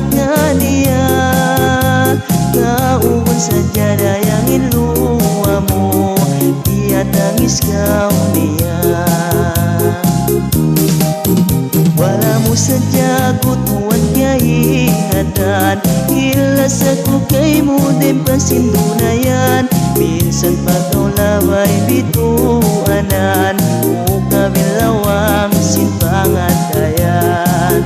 nga niya. Kauban saja dayangin luwa mo, dia nangis kau niya. Walamu saja ku tuan dia ingatan, ilas aku kaimu dem pasindunayan. Minsan pag kau laway bituanan, muka bilawang simpangan dayan.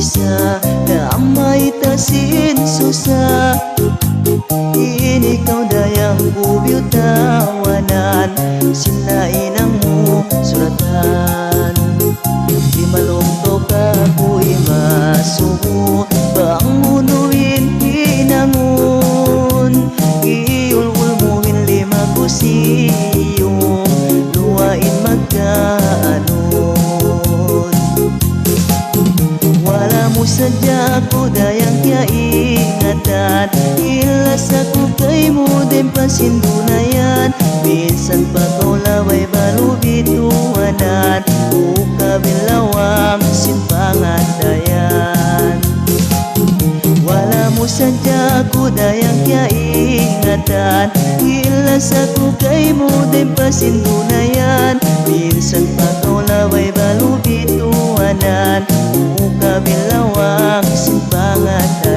Isa damai tasin susah, ini kau dayang bubiu tawanan, sinainangmu suratan. Di malong toka ku imasumu, bangunuin hinangun, iulul muhin lima kusiyong, luain magkaanun. Walamu saja aku dayang kia ingatan, ilas aku kaimu dem pasindunayan. Minsan pa kau laway balu bituanan, muka bilawang simpangan dayan. Walamu saja aku dayang kia ingatan, ilas aku kaimu dem pasindunayan. Minsan pa kau laway balu bituanan, muka bilawang simpangan dayan.